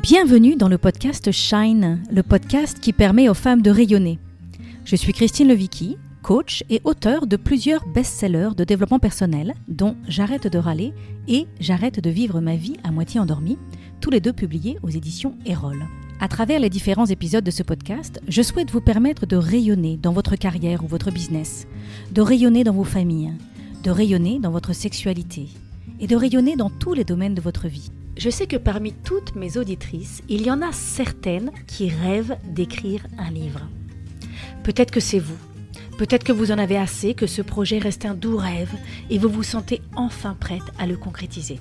Bienvenue dans le podcast Shine, le podcast qui permet aux femmes de rayonner. Je suis Christine Levicki, coach et auteure de plusieurs best-sellers de développement personnel, dont J'arrête de râler et J'arrête de vivre ma vie à moitié endormie, tous les deux publiés aux éditions Erol. À travers les différents épisodes de ce podcast, je souhaite vous permettre de rayonner dans votre carrière ou votre business, de rayonner dans vos familles, de rayonner dans votre sexualité et de rayonner dans tous les domaines de votre vie. Je sais que parmi toutes mes auditrices, il y en a certaines qui rêvent d'écrire un livre. Peut-être que c'est vous. Peut-être que vous en avez assez, que ce projet reste un doux rêve et vous vous sentez enfin prête à le concrétiser.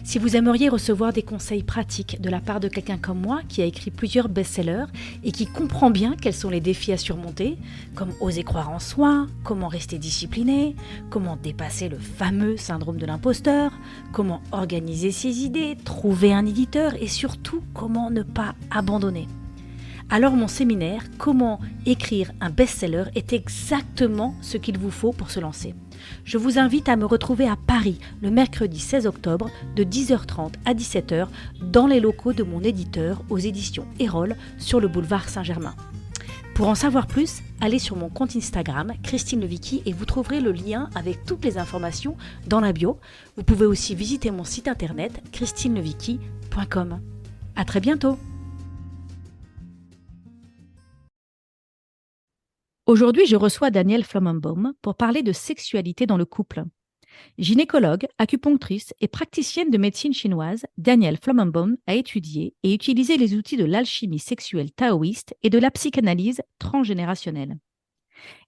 Si vous aimeriez recevoir des conseils pratiques de la part de quelqu'un comme moi qui a écrit plusieurs best-sellers et qui comprend bien quels sont les défis à surmonter, comme oser croire en soi, comment rester discipliné, comment dépasser le fameux syndrome de l'imposteur, comment organiser ses idées, trouver un éditeur et surtout comment ne pas abandonner. Alors mon séminaire « Comment écrire un best-seller » est exactement ce qu'il vous faut pour se lancer. Je vous invite à me retrouver à Paris le mercredi 16 octobre de 10h30 à 17h dans les locaux de mon éditeur aux éditions Erol sur le boulevard Saint-Germain. Pour en savoir plus, allez sur mon compte Instagram Christine Levicki et vous trouverez le lien avec toutes les informations dans la bio. Vous pouvez aussi visiter mon site internet christinelevicki.com. À très bientôt. Aujourd'hui, je reçois Danielle Flomenbaum pour parler de sexualité dans le couple. Gynécologue, acupunctrice et praticienne de médecine chinoise, Danielle Flomenbaum a étudié et utilisé les outils de l'alchimie sexuelle taoïste et de la psychanalyse transgénérationnelle.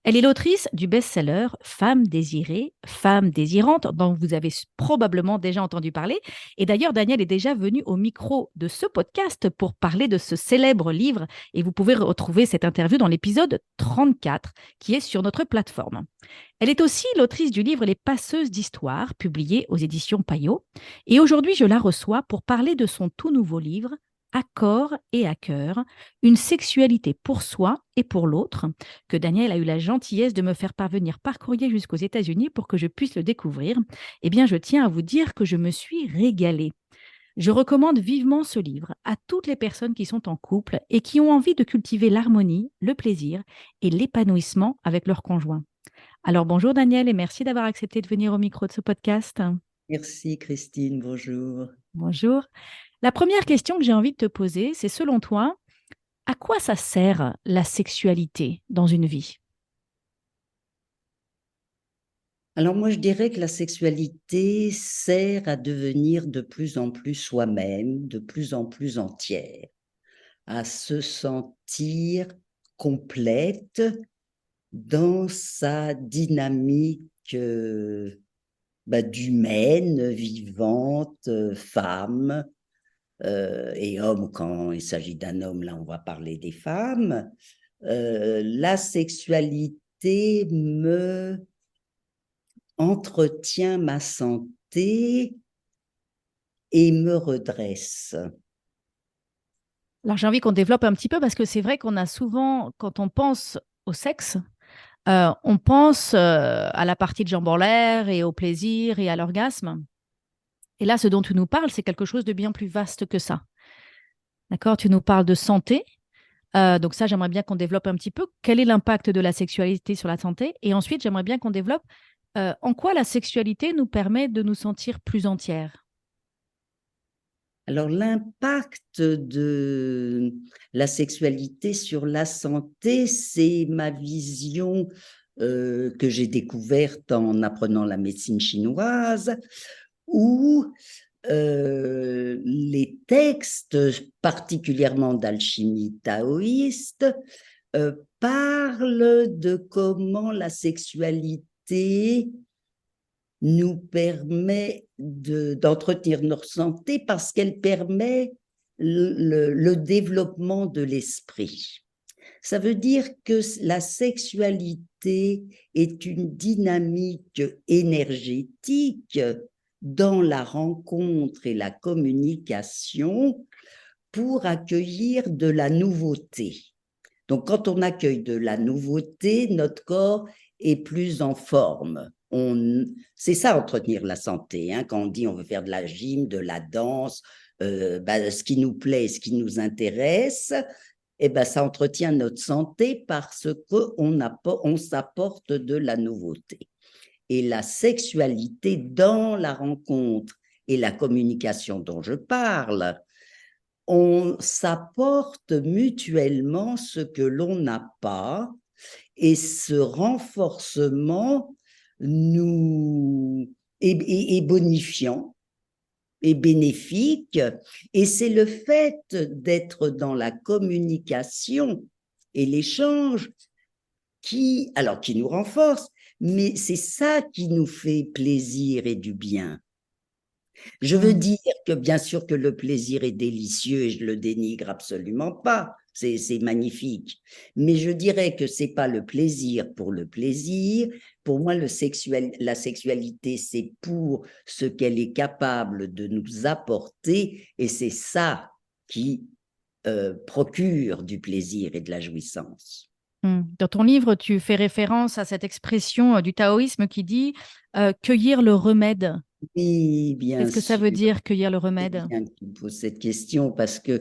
Elle est l'autrice du best-seller Femme désirée, femme désirante, dont vous avez probablement déjà entendu parler. Et d'ailleurs, Danielle est déjà venue au micro de ce podcast pour parler de ce célèbre livre. Et vous pouvez retrouver cette interview dans l'épisode 34, qui est sur notre plateforme. Elle est aussi l'autrice du livre Les Passeuses d'Histoire, publié aux éditions Payot. Et aujourd'hui, je la reçois pour parler de son tout nouveau livre, À corps et à cœur, une sexualité pour soi et pour l'autre, que Danielle a eu la gentillesse de me faire parvenir par courrier jusqu'aux États-Unis pour que je puisse le découvrir. Eh bien, je tiens à vous dire que je me suis régalée. Je recommande vivement ce livre à toutes les personnes qui sont en couple et qui ont envie de cultiver l'harmonie, le plaisir et l'épanouissement avec leur conjoint. Alors bonjour Danielle et merci d'avoir accepté de venir au micro de ce podcast. Merci Christine, bonjour. Bonjour. La première question que j'ai envie de te poser, c'est selon toi, à quoi ça sert la sexualité dans une vie? Alors moi je dirais que la sexualité sert à devenir de plus en plus soi-même, de plus en plus entière, à se sentir complète dans sa dynamique d'humaine, vivante, femme et homme quand il s'agit d'un homme, là on va parler des femmes. La sexualité entretient ma santé et me redresse. Alors j'ai envie qu'on développe un petit peu parce que c'est vrai qu'on a souvent, quand on pense au sexe, on pense à la partie de jambes en l'air et au plaisir et à l'orgasme. Et là, ce dont tu nous parles, c'est quelque chose de bien plus vaste que ça. D'accord? Tu nous parles de santé. Donc ça, j'aimerais bien qu'on développe un petit peu. Quel est l'impact de la sexualité sur la santé? Et ensuite, j'aimerais bien qu'on développe en quoi la sexualité nous permet de nous sentir plus entières. Alors l'impact de la sexualité sur la santé, c'est ma vision que j'ai découverte en apprenant la médecine chinoise, où les textes, particulièrement d'alchimie taoïste, parlent de comment la sexualité nous permet d'entretenir notre santé parce qu'elle permet le développement de l'esprit. Ça veut dire que la sexualité est une dynamique énergétique dans la rencontre et la communication pour accueillir de la nouveauté. Donc, quand on accueille de la nouveauté, notre corps est plus en forme. C'est ça, entretenir la santé. Quand on dit on veut faire de la gym, de la danse, ce qui nous plaît, ce qui nous intéresse, ça entretient notre santé parce qu'on s'apporte de la nouveauté. Et la sexualité dans la rencontre et la communication dont je parle, on s'apporte mutuellement ce que l'on n'a pas, et ce renforcement est bonifiant et bénéfique, et c'est le fait d'être dans la communication et l'échange qui nous renforce, mais c'est ça qui nous fait plaisir et du bien. Je veux dire que bien sûr que le plaisir est délicieux et je le dénigre absolument pas, c'est magnifique. Mais je dirais que c'est pas le plaisir pour le plaisir. Pour moi, la sexualité, c'est pour ce qu'elle est capable de nous apporter, et c'est ça qui procure du plaisir et de la jouissance. Dans ton livre, tu fais référence à cette expression du taoïsme qui dit cueillir le remède. Oui, bien Qu'est-ce que ça sûr. veut dire, cueillir le C'est remède? bien que tu me poses cette question parce que,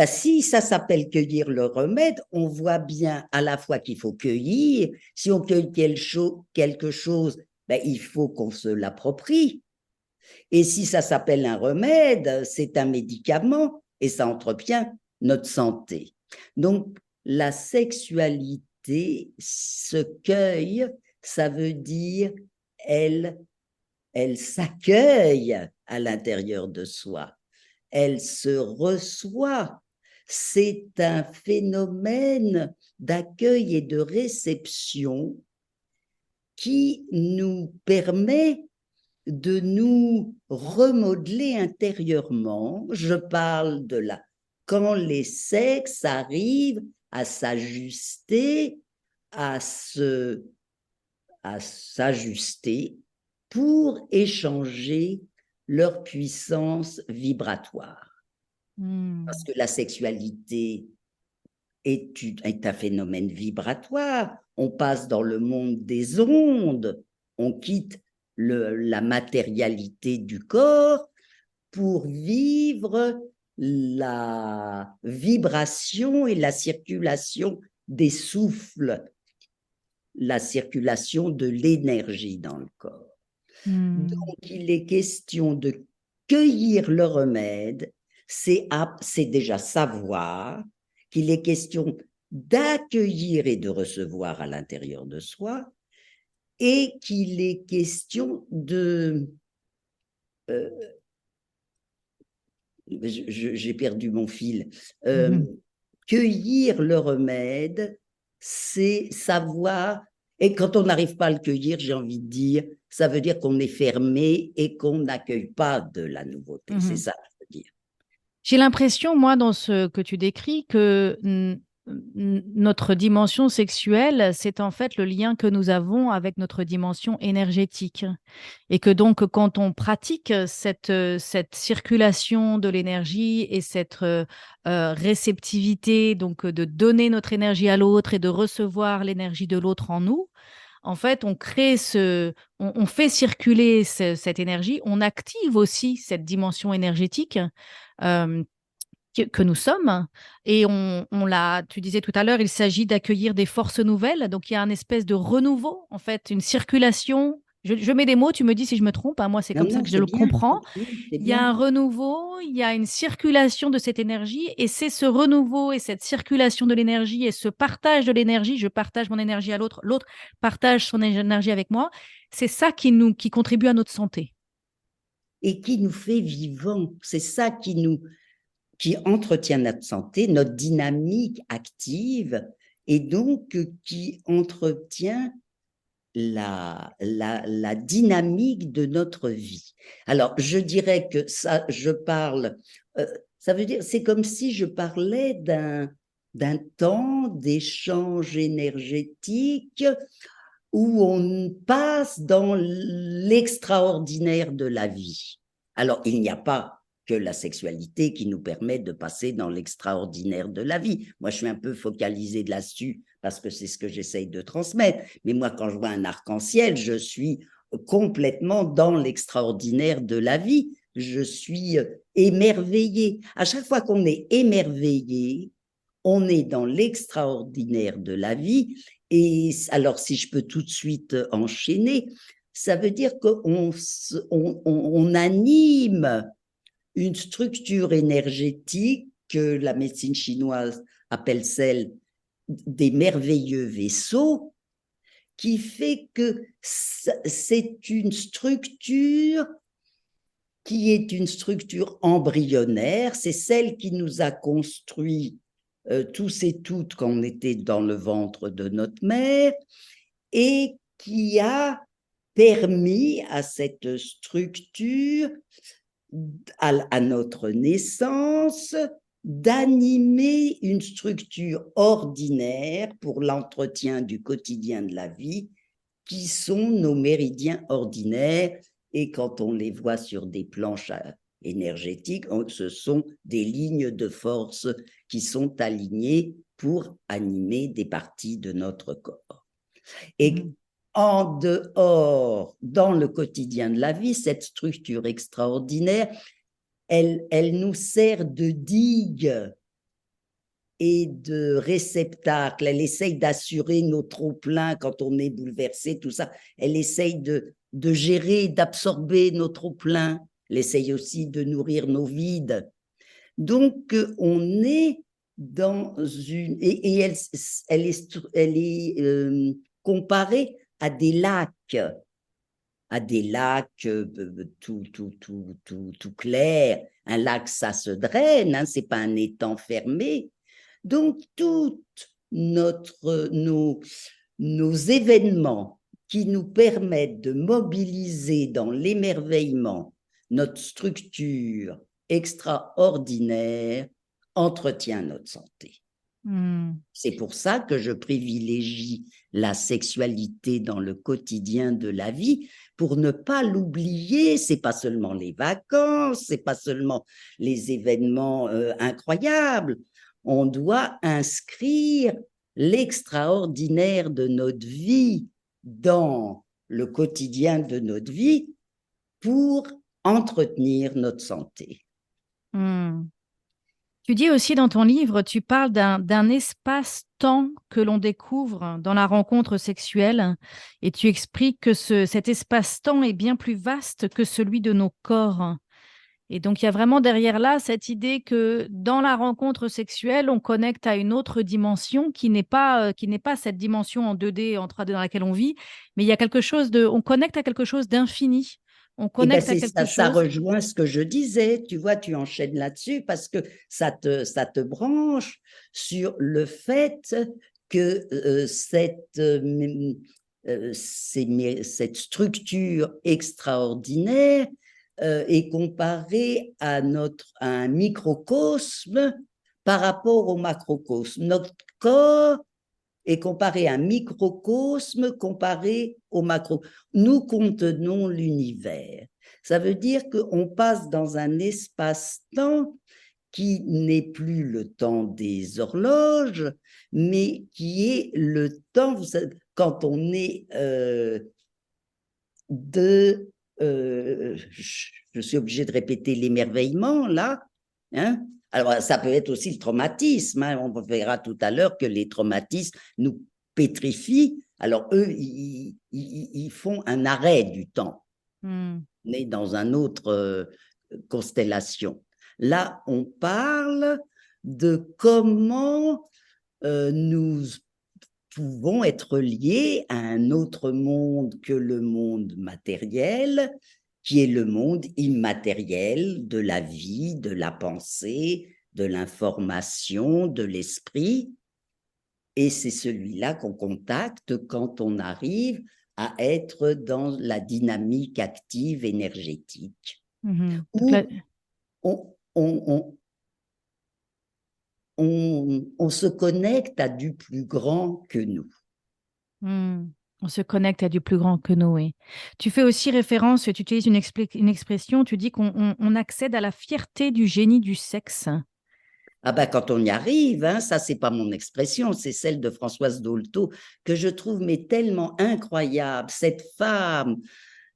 si ça s'appelle cueillir le remède, on voit bien à la fois qu'il faut cueillir. Si on cueille quelque chose, il faut qu'on se l'approprie. Et si ça s'appelle un remède, c'est un médicament et ça entretient notre santé. Donc, la sexualité se cueille, ça veut dire elle s'accueille à l'intérieur de soi, elle se reçoit. C'est un phénomène d'accueil et de réception qui nous permet de nous remodeler intérieurement. Je parle de là, quand les sexes arrivent à s'ajuster, à s'ajuster pour échanger leur puissance vibratoire. Parce que la sexualité est un phénomène vibratoire. On passe dans le monde des ondes, on quitte la matérialité du corps pour vivre la vibration et la circulation des souffles, la circulation de l'énergie dans le corps. Donc, il est question de cueillir le remède, c'est déjà savoir qu'il est question d'accueillir et de recevoir à l'intérieur de soi, et qu'il est question de... j'ai perdu mon fil. Cueillir le remède, c'est savoir, et quand on n'arrive pas à le cueillir, j'ai envie de dire, ça veut dire qu'on est fermé et qu'on n'accueille pas de la nouveauté. C'est ça que je veux dire. J'ai l'impression, moi, dans ce que tu décris, que notre dimension sexuelle, c'est en fait le lien que nous avons avec notre dimension énergétique. Et que donc, quand on pratique cette circulation de l'énergie et cette réceptivité, donc de donner notre énergie à l'autre et de recevoir l'énergie de l'autre en nous, en fait, on fait circuler cette énergie, on active aussi cette dimension énergétique euh, que nous sommes. Et tu disais tout à l'heure, il s'agit d'accueillir des forces nouvelles. Donc, il y a une espèce de renouveau, en fait, une circulation. Je mets des mots, tu me dis si je me trompe, hein, moi c'est comme ça Non, que je c'est le bien, comprends. c'est Il y a bien. un renouveau, il y a une circulation de cette énergie, et c'est ce renouveau et cette circulation de l'énergie et ce partage de l'énergie, je partage mon énergie à l'autre, l'autre partage son énergie avec moi, c'est ça qui contribue à notre santé. Et qui nous fait vivants. C'est ça qui entretient notre santé, notre dynamique active, et donc qui entretient la dynamique de notre vie. Alors, je dirais que ça, ça veut dire, c'est comme si je parlais d'un temps d'échange énergétique où on passe dans l'extraordinaire de la vie. Alors, il n'y a pas que la sexualité qui nous permet de passer dans l'extraordinaire de la vie. Moi, je suis un peu focalisée là-dessus parce que c'est ce que j'essaye de transmettre. Mais moi, quand je vois un arc-en-ciel, je suis complètement dans l'extraordinaire de la vie. je suis émerveillée. À chaque fois qu'on est émerveillé, on est dans l'extraordinaire de la vie. Et alors, si je peux tout de suite enchaîner, ça veut dire qu'on anime une structure énergétique que la médecine chinoise appelle celle des merveilleux vaisseaux, qui fait que c'est une structure qui est une structure embryonnaire, c'est celle qui nous a construit tous et toutes quand on était dans le ventre de notre mère, et qui a permis à cette structure, à notre naissance, d'animer une structure ordinaire pour l'entretien du quotidien de la vie, qui sont nos méridiens ordinaires. Et quand on les voit sur des planches énergétiques, ce sont des lignes de force qui sont alignées pour animer des parties de notre corps. Et en dehors, dans le quotidien de la vie, cette structure extraordinaire, elle nous sert de digue et de réceptacle. Elle essaye d'assurer nos trop-pleins quand on est bouleversé, tout ça. Elle essaye de gérer, d'absorber nos trop-pleins. Elle essaye aussi de nourrir nos vides. Donc, on est dans une... Et elle est comparée à des lacs tout clairs. Un lac, ça se draine, hein, ce n'est pas un étang fermé. Donc, tous nos événements qui nous permettent de mobiliser dans l'émerveillement notre structure extraordinaire entretient notre santé. C'est pour ça que je privilégie la sexualité dans le quotidien de la vie, pour ne pas l'oublier. C'est pas seulement les vacances, c'est pas seulement les événements incroyables. On doit inscrire l'extraordinaire de notre vie dans le quotidien de notre vie pour entretenir notre santé. Tu dis aussi dans ton livre, tu parles d'un espace-temps que l'on découvre dans la rencontre sexuelle, et tu expliques que cet espace-temps est bien plus vaste que celui de nos corps. Et donc, il y a vraiment derrière là cette idée que dans la rencontre sexuelle, on connecte à une autre dimension qui n'est pas cette dimension en 2D, en 3D dans laquelle on vit, mais il y a on connecte à quelque chose d'infini. On connecte à quelque chose. Ça rejoint ce que je disais, tu vois, tu enchaînes là-dessus parce que ça te branche sur le fait que cette structure extraordinaire est comparée à un microcosme par rapport au macrocosme. Notre corps est comparé à un microcosme comparé au macro. Nous contenons l'univers. Ça veut dire qu'on passe dans un espace-temps qui n'est plus le temps des horloges, mais qui est le temps, vous savez, quand on est je suis obligée de répéter l'émerveillement, là, hein. Alors, ça peut être aussi le traumatisme, hein. On verra tout à l'heure que les traumatismes nous pétrifient. Alors, eux, ils font un arrêt du temps. On est dans une autre constellation. Là, on parle de comment nous pouvons être liés à un autre monde que le monde matériel, qui est le monde immatériel de la vie, de la pensée, de l'information, de l'esprit. Et c'est celui-là qu'on contacte quand on arrive à être dans la dynamique active énergétique. Où on se connecte à du plus grand que nous. On se connecte à du plus grand que nous, oui. Tu fais aussi référence, tu utilises une expression, tu dis qu'on accède à la fierté du génie du sexe. Ah ben, quand on y arrive, hein, ça, c'est pas mon expression, c'est celle de Françoise Dolto, que je trouve mais tellement incroyable. Cette femme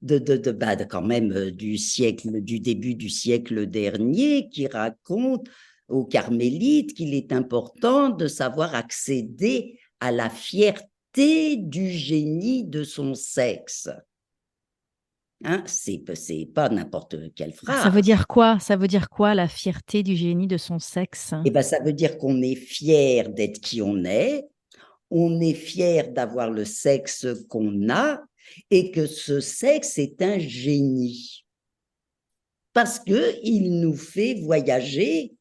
quand même du début du siècle dernier, qui raconte aux carmélites qu'il est important de savoir accéder à la fierté du génie de son sexe. Hein, c'est pas n'importe quelle Ça veut phrase. dire quoi? Ça veut dire quoi, la fierté du génie de son sexe? Eh ben, ça veut dire qu'on est fier d'être qui on est fier d'avoir le sexe qu'on a et que ce sexe est un génie parce qu'il nous fait voyager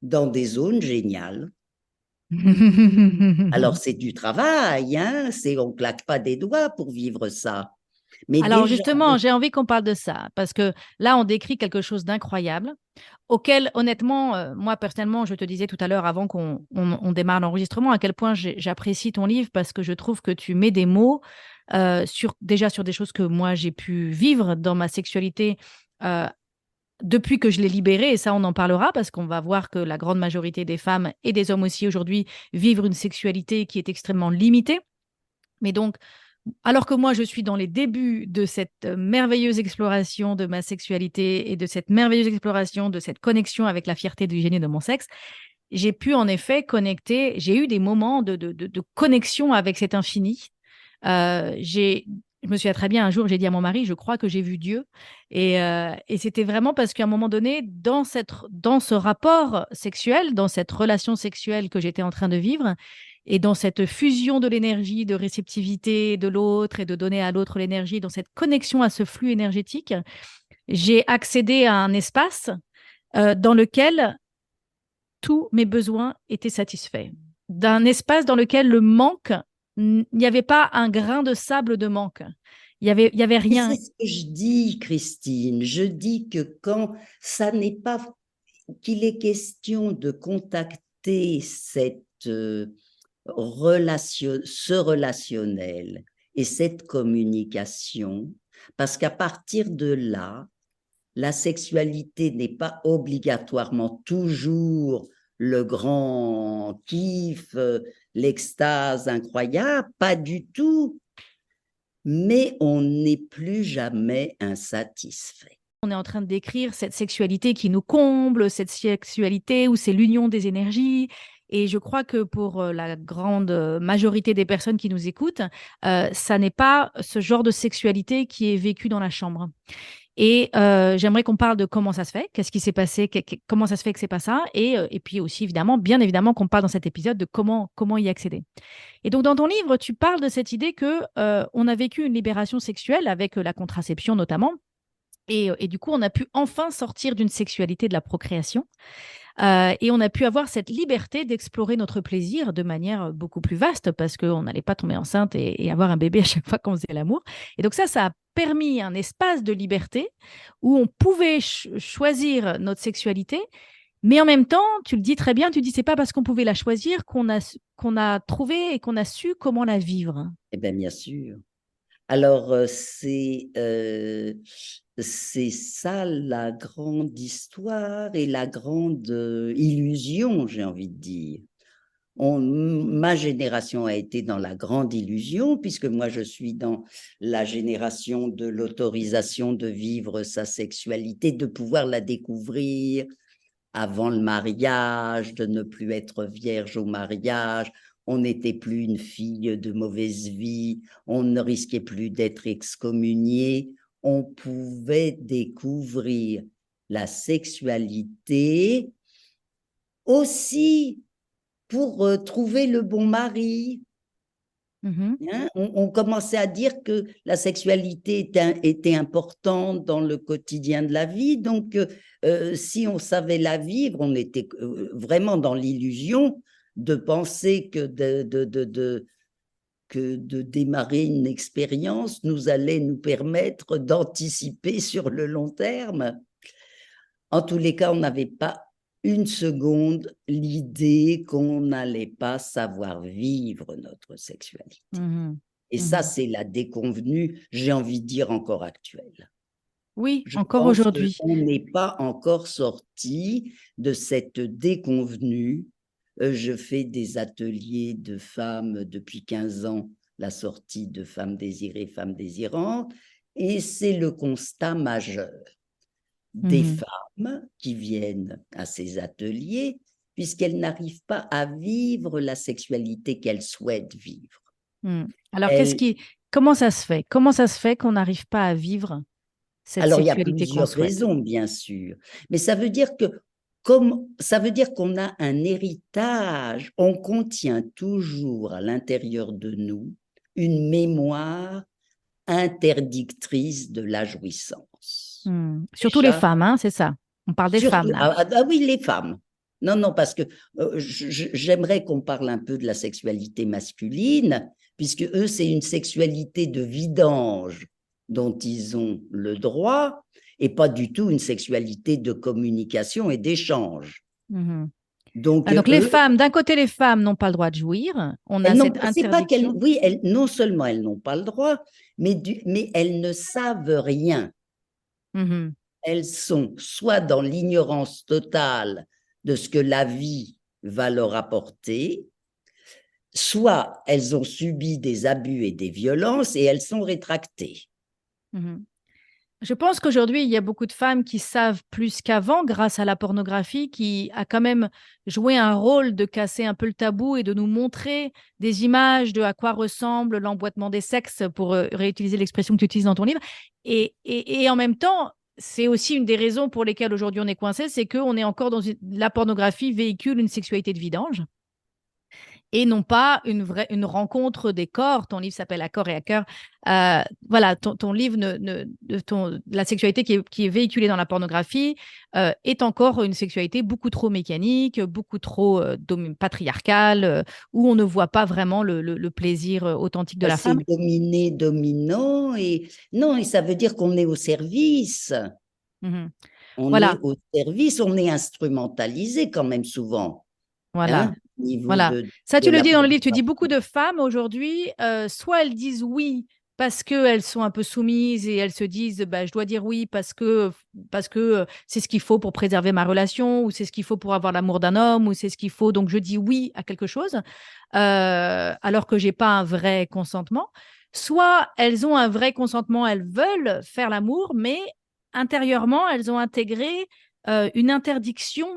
dans des zones géniales. Alors, c'est du travail, hein, on ne claque pas des doigts pour vivre ça. Mais Alors déjà, justement, j'ai envie qu'on parle de ça, parce que là, on décrit quelque chose d'incroyable, auquel, honnêtement, moi, personnellement, je te disais tout à l'heure, avant qu'on démarre l'enregistrement, à quel point j'apprécie ton livre, parce que je trouve que tu mets des mots déjà sur des choses que moi, j'ai pu vivre dans ma sexualité euh, depuis que je l'ai libérée, et ça, on en parlera, parce qu'on va voir que la grande majorité des femmes et des hommes aussi aujourd'hui vivent une sexualité qui est extrêmement limitée. Mais donc, alors que moi, je suis dans les débuts de cette merveilleuse exploration de ma sexualité et de cette merveilleuse exploration de cette connexion avec la fierté du génie de mon sexe, j'ai pu en effet connecter, j'ai eu des moments de connexion avec cet infini. Je me souviens très bien, un jour, j'ai dit à mon mari, je crois que j'ai vu Dieu. Et c'était vraiment parce qu'à un moment donné, dans ce rapport sexuel, dans cette relation sexuelle que j'étais en train de vivre, et dans cette fusion de l'énergie, de réceptivité de l'autre et de donner à l'autre l'énergie, dans cette connexion à ce flux énergétique, j'ai accédé à un espace dans lequel tous mes besoins étaient satisfaits. D'un espace dans lequel le manque, il n'y avait pas un grain de sable de manque. Il y avait et rien. c'est ce que je dis, Christine, je dis que quand ça n'est pas qu'il est question de contacter ce relationnel et cette communication, parce qu'à partir de là, la sexualité n'est pas obligatoirement toujours le grand kiff, l'extase incroyable, pas du tout, mais on n'est plus jamais insatisfait. On est en train de décrire cette sexualité qui nous comble, cette sexualité où c'est l'union des énergies. Et je crois que pour la grande majorité des personnes qui nous écoutent, ça n'est pas ce genre de sexualité qui est vécu dans la chambre. Et j'aimerais qu'on parle de comment ça se fait, qu'est-ce qui s'est passé, comment ça se fait que c'est pas ça, et puis aussi évidemment, bien évidemment, qu'on parle dans cet épisode de comment y accéder. Et donc dans ton livre, tu parles de cette idée que on a vécu une libération sexuelle avec la contraception notamment, et du coup, on a pu enfin sortir d'une sexualité de la procréation. Et on a pu avoir cette liberté d'explorer notre plaisir de manière beaucoup plus vaste parce qu'on n'allait pas tomber enceinte et avoir un bébé à chaque fois qu'on faisait l'amour. Et donc ça a permis un espace de liberté où on pouvait choisir notre sexualité. Mais en même temps, tu le dis très bien, tu dis c'est pas parce qu'on pouvait la choisir qu'on a trouvé et qu'on a su comment la vivre. Eh bien sûr. Alors, c'est ça la grande histoire et la grande illusion, j'ai envie de dire. Ma génération a été dans la grande illusion, puisque moi je suis dans la génération de l'autorisation de vivre sa sexualité, de pouvoir la découvrir avant le mariage, de ne plus être vierge au mariage. On n'était plus une fille de mauvaise vie, on ne risquait plus d'être excommunié, on pouvait découvrir la sexualité aussi pour trouver le bon mari. Mhm. Hein, on commençait à dire que la sexualité était importante dans le quotidien de la vie. Donc, si on savait la vivre, on était vraiment dans l'illusion de penser que de démarrer une expérience nous allait nous permettre d'anticiper sur le long terme. En tous les cas, on n'avait pas une seconde l'idée qu'on n'allait pas savoir vivre notre sexualité. Mhm. Et ça, Mhm. c'est la déconvenue, j'ai envie de dire, encore actuelle. Oui, Je encore pense aujourd'hui. qu'on n'est pas encore sorti de cette déconvenue. Je fais des ateliers de femmes depuis 15 ans, la sortie de Femmes désirées, Femmes désirantes. Et c'est le constat majeur des femmes qui viennent à ces ateliers, puisqu'elles n'arrivent pas à vivre la sexualité qu'elles souhaitent vivre. Alors, Elles, comment ça se fait? Comment ça se fait qu'on n'arrive pas à vivre cette alors, il y a sexualité qu'on plusieurs souhaite? raisons, bien sûr, mais ça veut dire ça veut dire qu'on a un héritage, on contient toujours à l'intérieur de nous une mémoire interdictrice de la jouissance. Surtout les Déjà, femmes, hein, c'est ça. On parle des femmes surtout, là. oui, les femmes. Non, non, parce que j'aimerais qu'on parle un peu de la sexualité masculine, puisque eux, c'est une sexualité de vidange dont ils ont le droit, et pas du tout une sexualité de communication et d'échange. Mhm. Donc, Donc les eux, femmes, d'un côté, les femmes n'ont pas le droit de jouir. On a cette c'est pas qu'elles, interdiction. oui, non seulement elles n'ont pas le droit, mais elles ne savent rien. Mhm. Elles sont soit dans l'ignorance totale de ce que la vie va leur apporter, soit elles ont subi des abus et des violences et elles sont rétractées. Mhm. Je pense qu'aujourd'hui, il y a beaucoup de femmes qui savent plus qu'avant grâce à la pornographie, qui a quand même joué un rôle de casser un peu le tabou et de nous montrer des images de à quoi ressemble l'emboîtement des sexes, pour réutiliser l'expression que tu utilises dans ton livre. Et en même temps, c'est aussi une des raisons pour lesquelles aujourd'hui on est coincé, c'est qu'on est encore dans la pornographie véhicule une sexualité de vidange et non pas une rencontre des corps. Ton livre s'appelle À corps et à cœur. Voilà, ton livre, la sexualité qui est véhiculée dans la pornographie est encore une sexualité beaucoup trop mécanique, beaucoup trop patriarcale, où on ne voit pas vraiment le plaisir authentique de la C'est femme. dominé, dominant, et non, et ça veut dire qu'on est au service. Mhm. On est Voilà, au service, on est instrumentalisé quand même souvent, voilà. hein, au niveau Voilà. Ça, de tu le la dis dans le livre, tu dis pornographie. beaucoup de femmes aujourd'hui, soit elles disent oui parce qu'elles sont un peu soumises et elles se disent, bah, je dois dire oui parce que c'est ce qu'il faut pour préserver ma relation, ou c'est ce qu'il faut pour avoir l'amour d'un homme, ou c'est ce qu'il faut, donc je dis oui à quelque chose, alors que j'ai pas un vrai consentement. Soit elles ont un vrai consentement, elles veulent faire l'amour, mais intérieurement, elles ont intégré une interdiction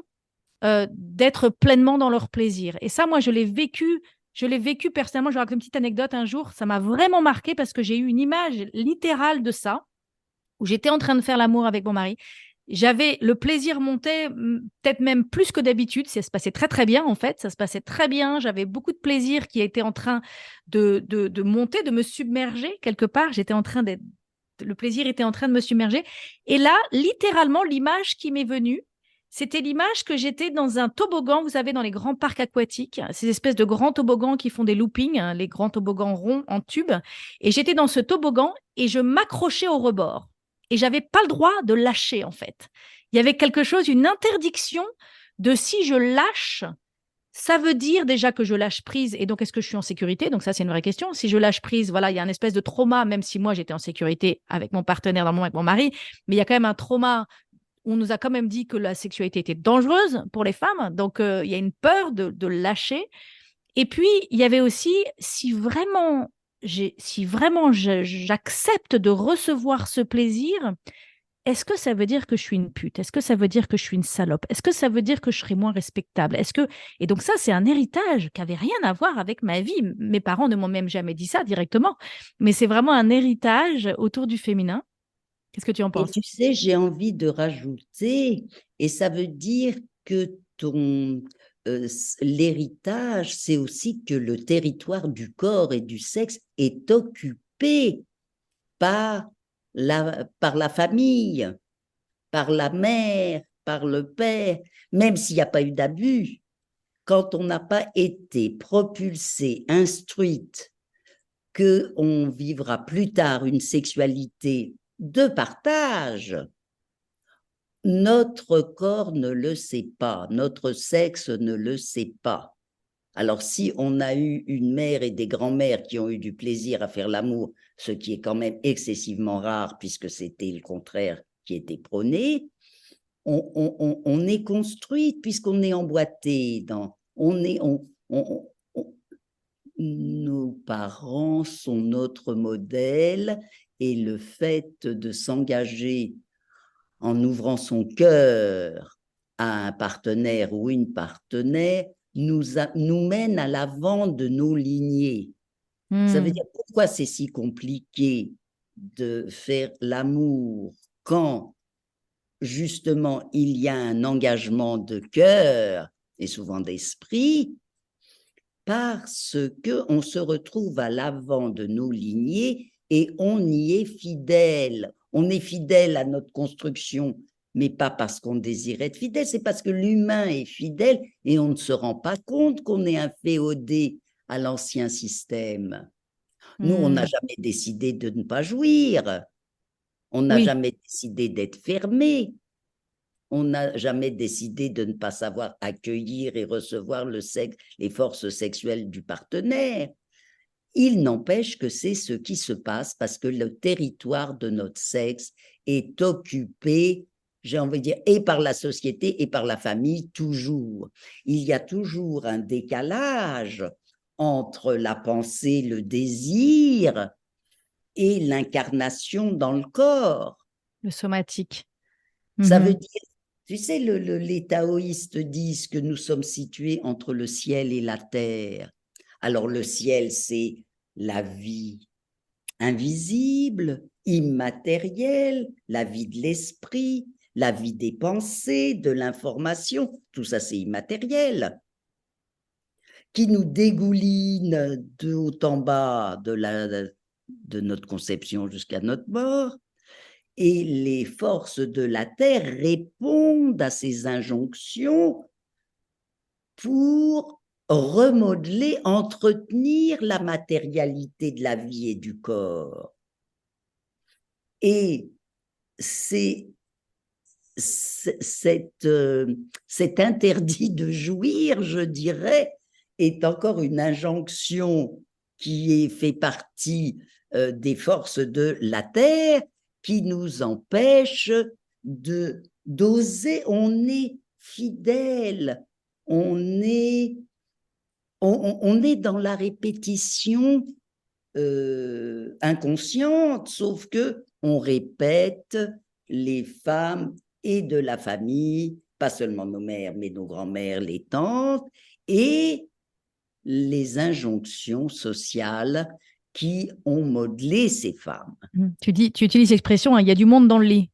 d'être pleinement dans leur plaisir. Et ça, moi, je l'ai vécu personnellement. Je vais raconter une petite anecdote un jour. Ça m'a vraiment marqué parce que j'ai eu une image littérale de ça, où j'étais en train de faire l'amour avec mon mari. J'avais le plaisir montait peut-être même plus que d'habitude. Ça se passait très très bien en fait. Ça se passait très bien. J'avais beaucoup de plaisir qui était en train de monter, de me submerger quelque part. J'étais en train d'être, le plaisir était en train de me submerger. Et là, littéralement, l'image qui m'est venue, c'était l'image que j'étais dans un toboggan, vous savez, dans les grands parcs aquatiques, ces espèces de grands toboggans qui font des loopings, hein, les grands toboggans ronds en tube. Et j'étais dans ce toboggan et je m'accrochais au rebord. Et j'avais pas le droit de lâcher, en fait. Il y avait quelque chose, une interdiction de si je lâche, ça veut dire déjà que je lâche prise. Et donc, est-ce que je suis en sécurité? Donc, ça, c'est une vraie question. Si je lâche prise, voilà, il y a une espèce de trauma, même si moi, j'étais en sécurité avec mon partenaire, dans le moment avec mon mari, mais il y a quand même un trauma. On nous a quand même dit que la sexualité était dangereuse pour les femmes. Donc, il y a une peur de lâcher. Et puis, il y avait aussi, si vraiment j'accepte de recevoir ce plaisir, est-ce que ça veut dire que je suis une pute? Est-ce que ça veut dire que je suis une salope? Est-ce que ça veut dire que je serai moins respectable? Et donc ça, c'est un héritage qui avait rien à voir avec ma vie. Mes parents ne m'ont même jamais dit ça directement, mais c'est vraiment un héritage autour du féminin. Qu'est-ce que tu en Et penses? tu sais, j'ai envie de rajouter, et ça veut dire que l'héritage, c'est aussi que le territoire du corps et du sexe est occupé par par la famille, par la mère, par le père, même s'il n'y a pas eu d'abus. Quand on n'a pas été propulsé, instruite, qu'on vivra plus tard une sexualité de partage, notre corps ne le sait pas, notre sexe ne le sait pas. Alors, si on a eu une mère et des grands-mères qui ont eu du plaisir à faire l'amour, ce qui est quand même excessivement rare puisque c'était le contraire qui était prôné, on est construite puisqu'on est emboîté dans, on est, on- nos parents sont notre modèle et le fait de s'engager en ouvrant son cœur à un partenaire ou une partenaire nous mène à l'avant de nos lignées. Ça veut dire pourquoi c'est si compliqué de faire l'amour quand justement il y a un engagement de cœur et souvent d'esprit, parce qu'on se retrouve à l'avant de nos lignées et on y est fidèle. On est fidèle à notre construction, mais pas parce qu'on désire être fidèle, c'est parce que l'humain est fidèle et on ne se rend pas compte qu'on est inféodé à l'ancien système. Nous, on n'a jamais décidé de ne pas jouir. On n'a Oui, jamais décidé d'être fermé. On n'a jamais décidé de ne pas savoir accueillir et recevoir les forces sexuelles du partenaire. Il n'empêche que c'est ce qui se passe parce que le territoire de notre sexe est occupé, j'ai envie de dire, et par la société et par la famille, toujours. Il y a toujours un décalage entre la pensée, le désir et l'incarnation dans le corps. le somatique. Ça veut dire, tu sais, les taoïstes disent que nous sommes situés entre le ciel et la terre. Alors le ciel, c'est la vie invisible, immatérielle, la vie de l'esprit, la vie des pensées, de l'information, tout ça c'est immatériel, qui nous dégouline de haut en bas de notre conception jusqu'à notre mort. Et les forces de la Terre répondent à ces injonctions pour remodeler, entretenir la matérialité de la vie et du corps. Et c'est cet interdit de jouir, je dirais, est encore une injonction qui fait partie des forces de la Terre, qui nous empêche d'oser. On est fidèle, on est dans la répétition inconsciente, sauf que on répète les femmes et de la famille, pas seulement nos mères, mais nos grands-mères, les tantes, et les injonctions sociales qui ont modelé ces femmes. Tu utilises l'expression, hein, il y a du monde dans le lit.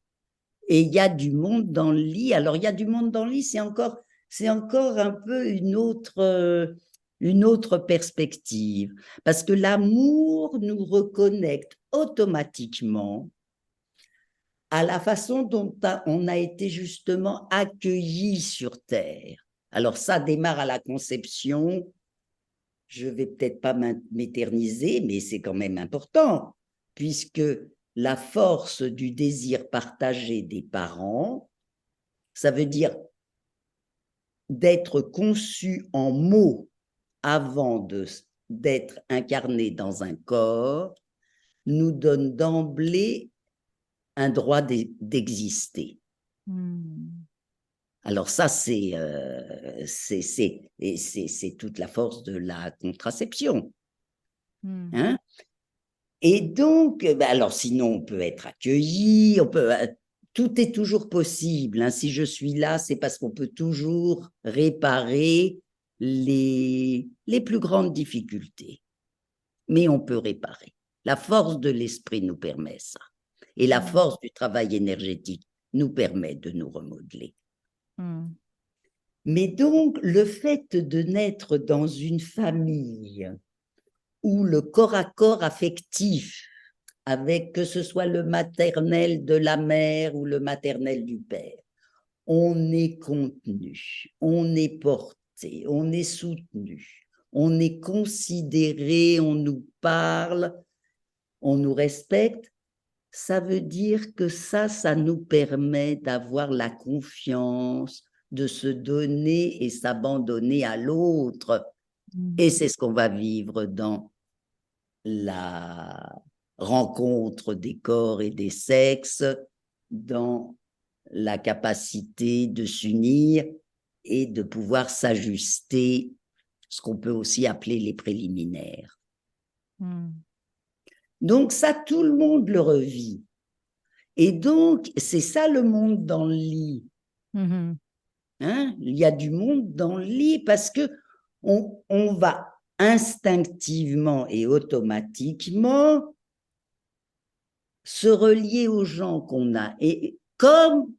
Et il y a du monde dans le lit. Alors, il y a du monde dans le lit, c'est encore un peu une autre perspective. Parce que l'amour nous reconnecte automatiquement à la façon dont on a été justement accueilli sur Terre. Alors, ça démarre à la conception. Je vais peut-être pas m'éterniser, mais c'est quand même important, puisque la force du désir partagé des parents, ça veut dire d'être conçu en mots avant d'être incarné dans un corps, nous donne d'emblée un droit d'exister. Alors ça, c'est toute la force de la contraception. Hein? Et donc, alors sinon, on peut être accueilli, tout est toujours possible. Hein. Si je suis là, c'est parce qu'on peut toujours réparer les plus grandes difficultés. Mais on peut réparer. La force de l'esprit nous permet ça. Et la force du travail énergétique nous permet de nous remodeler. Mais donc, le fait de naître dans une famille où le corps à corps affectif, avec que ce soit le maternel de la mère ou le maternel du père, on est contenu, on est porté, on est soutenu, on est considéré, on nous parle, on nous respecte. Ça veut dire que ça nous permet d'avoir la confiance, de se donner et s'abandonner à l'autre. Et c'est ce qu'on va vivre dans la rencontre des corps et des sexes, dans la capacité de s'unir et de pouvoir s'ajuster ce qu'on peut aussi appeler les préliminaires. Mm. Donc ça, tout le monde le revit. Et donc, c'est ça le monde dans le lit. Mhm. Hein? Il y a du monde dans le lit parce que on va instinctivement et automatiquement se relier aux gens qu'on a. Et comme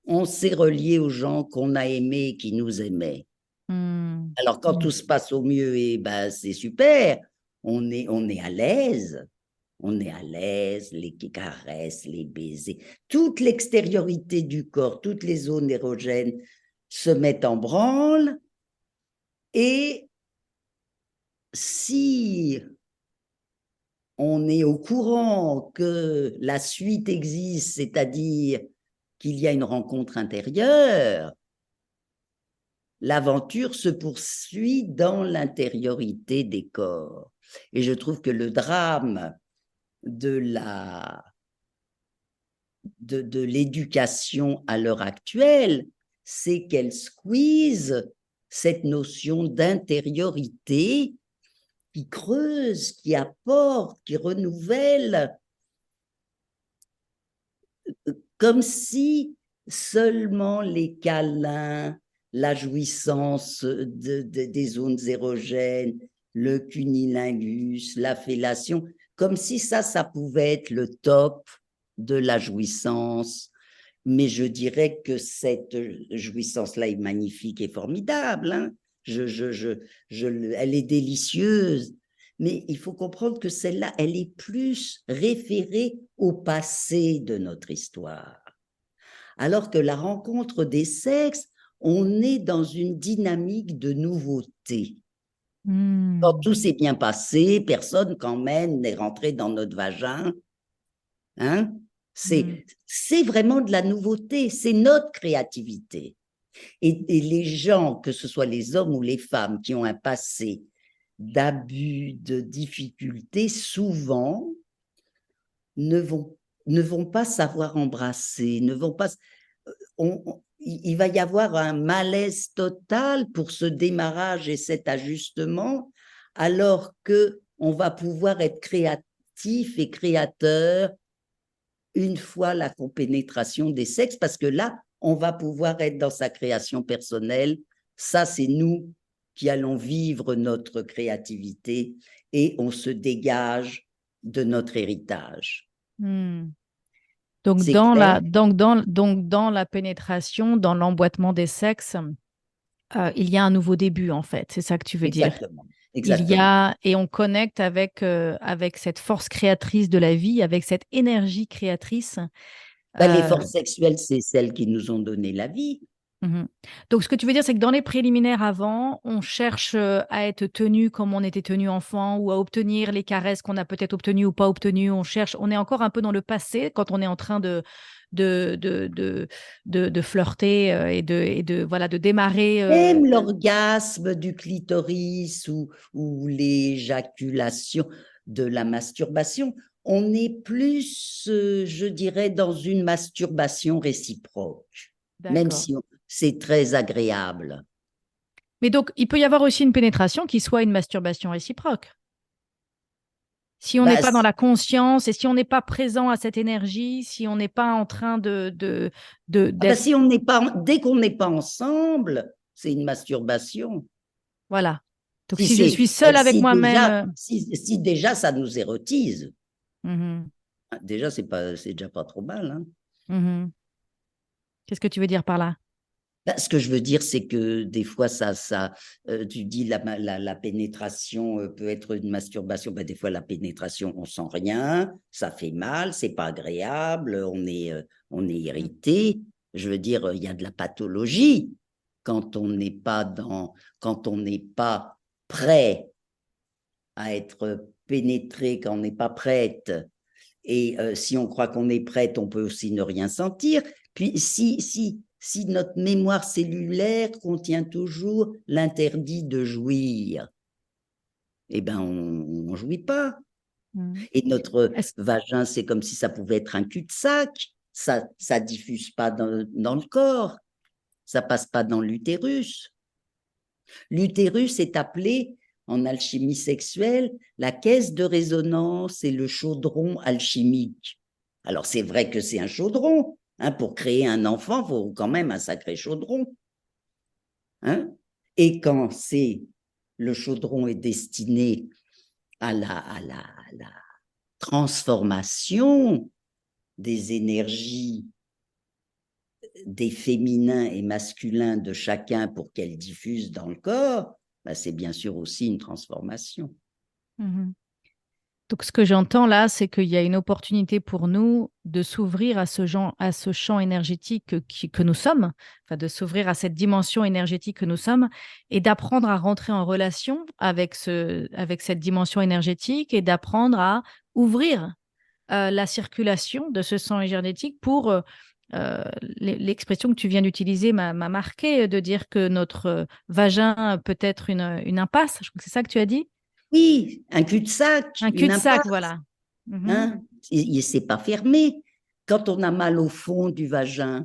on s'est relié aux gens qu'on a aimés, qui nous aimaient. Mm. Alors, quand tout se passe au mieux, et ben, c'est super. On est à l'aise. On est à l'aise, les caresses, les baisers, toute l'extériorité du corps, toutes les zones érogènes se mettent en branle. Et si on est au courant que la suite existe, c'est-à-dire qu'il y a une rencontre intérieure, l'aventure se poursuit dans l'intériorité des corps. Et je trouve que le drame de l'éducation à l'heure actuelle, c'est qu'elle squeeze cette notion d'intériorité qui creuse, qui apporte, qui renouvelle, comme si seulement les câlins, la jouissance des zones érogènes, le cunilingus, la fellation, comme si ça pouvait être le top de la jouissance. Mais je dirais que cette jouissance-là est magnifique et formidable. Hein. Elle est délicieuse. Mais il faut comprendre que celle-là, elle est plus référée au passé de notre histoire. Alors que la rencontre des sexes, on est dans une dynamique de nouveauté. Quand Mm. tout s'est bien passé, personne quand même n'est rentré dans notre vagin. Hein? Mm. C'est vraiment de la nouveauté, c'est notre créativité. Et les gens, que ce soit les hommes ou les femmes, qui ont un passé d'abus, de difficultés, souvent ne vont pas savoir embrasser, ne vont pas. Il va y avoir un malaise total pour ce démarrage et cet ajustement, alors que on va pouvoir être créatif et créateur une fois la compénétration des sexes, parce que là, on va pouvoir être dans sa création personnelle. Ça, c'est nous qui allons vivre notre créativité et on se dégage de notre héritage. Mm. Donc C'est clair? dans la pénétration, dans l'emboîtement des sexes, il y a un nouveau début en fait. C'est ça que tu veux dire. Exactement. Il y Exactement. a et on connecte avec cette force créatrice de la vie, avec cette énergie créatrice. Ben, les Euh, forces sexuelles, c'est celles qui nous ont donné la vie. mhm. Donc ce que tu veux dire, c'est que dans les préliminaires avant, on cherche à être tenu comme on était tenu enfant ou à obtenir les caresses qu'on a peut-être obtenues ou pas obtenues. On est encore un peu dans le passé quand on est en train de, de, de, de flirter voilà, de démarrer. Même l'orgasme du clitoris ou l'éjaculation de la masturbation, on est plus, je dirais, dans une masturbation réciproque, même D'accord. si c'est très agréable. Mais donc, il peut y avoir aussi une pénétration qui soit une masturbation réciproque. Si on n'est Bah, pas dans la conscience et si on n'est pas présent à cette énergie, si on n'est pas en train d'être, si on n'est pas, dès qu'on n'est pas ensemble, c'est une masturbation. voilà. Donc, Si si je c'est, suis seule avec moi-même, si déjà ça nous érotise, mhm, déjà c'est déjà pas trop mal, hein. mhm. Qu'est-ce que tu veux dire par là? Ben, ce que je veux dire, c'est que des fois, tu dis la pénétration peut être une masturbation. Ben, des fois, la pénétration, on sent rien, ça fait mal, c'est pas agréable, on est irrité. Je veux dire, il y a de la pathologie quand on n'est pas quand on n'est pas prêt à être pénétré, quand on n'est pas prête. Et si on croit qu'on est prête, on peut aussi ne rien sentir. Puis si notre mémoire cellulaire contient toujours l'interdit de jouir, eh ben on jouit pas. Mhm. Et notre Est-ce- vagin, c'est comme si ça pouvait être un cul-de-sac. Ça diffuse pas dans le corps, ça passe pas dans l'utérus. L'utérus est appelé en alchimie sexuelle la caisse de résonance et le chaudron alchimique. Alors c'est vrai que c'est un chaudron, hein, pour créer un enfant, il faut quand même un sacré chaudron. Hein. Et quand le chaudron est destiné à la transformation des énergies des féminins et masculins de chacun pour qu'elles diffusent dans le corps, bah, c'est bien sûr aussi une transformation. Mhm. Donc, ce que j'entends là, c'est qu'il y a une opportunité pour nous de s'ouvrir à à ce champ énergétique que nous sommes, enfin de s'ouvrir à cette dimension énergétique que nous sommes et d'apprendre à rentrer en relation avec avec cette dimension énergétique et d'apprendre à ouvrir la circulation de ce sang énergétique pour l'expression que tu viens d'utiliser m'a marqué de dire que notre vagin peut être une impasse. Je crois que c'est ça que tu as dit. Oui, un cul-de-sac, Un une cul-de-sac, impasse, voilà. Mhm. hein, c'est pas fermé. Quand on a mal au fond du vagin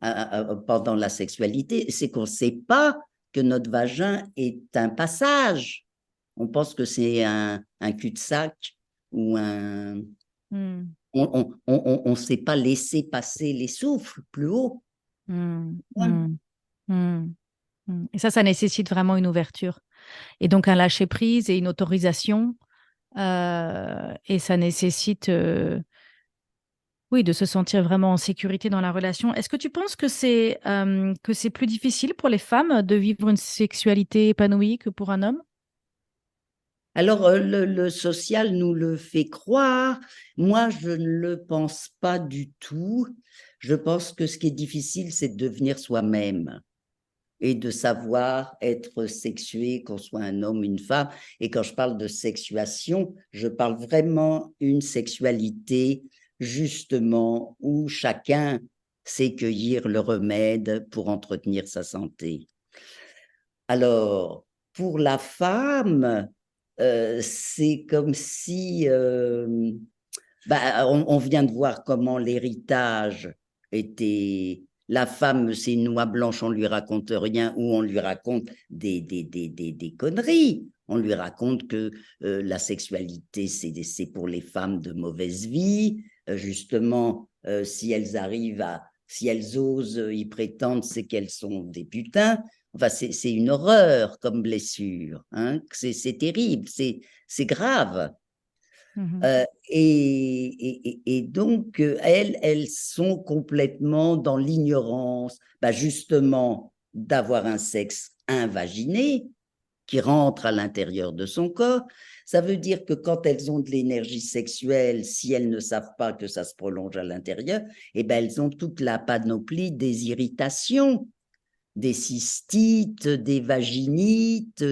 pendant la sexualité, c'est qu'on ne sait pas que notre vagin est un passage. On pense que c'est un cul-de-sac ou un... Mm. On ne sait pas laisser passer les souffles plus haut. Mm. Ouais. Mm. Mm. Mm. Et ça nécessite vraiment une ouverture. Et donc un lâcher-prise et une autorisation. Et ça nécessite, oui, de se sentir vraiment en sécurité dans la relation. Est-ce que tu penses que c'est plus difficile pour les femmes de vivre une sexualité épanouie que pour un homme? Alors, le social nous le fait croire. Moi, je ne le pense pas du tout. Je pense que ce qui est difficile, c'est de devenir soi-même et de savoir être sexué, qu'on soit un homme, une femme. Et quand je parle de sexuation, je parle vraiment une sexualité, justement, où chacun sait cueillir le remède pour entretenir sa santé. Alors, pour la femme, c'est comme si, bah, on vient de voir comment l'héritage était, la femme, c'est une noix blanche, on lui raconte rien, ou on lui raconte des conneries. On lui raconte que la sexualité, c'est pour les femmes de mauvaise vie. Justement, si elles osent y prétendre, c'est qu'elles sont des putains. Enfin, c'est une horreur comme blessure. Hein. C'est terrible, c'est grave. Mhm. Et donc, elles sont complètement dans l'ignorance, bah, justement, d'avoir un sexe invaginé qui rentre à l'intérieur de son corps. Ça veut dire que quand elles ont de l'énergie sexuelle, si elles ne savent pas que ça se prolonge à l'intérieur, eh ben, elles ont toute la panoplie des irritations, des cystites, des vaginites,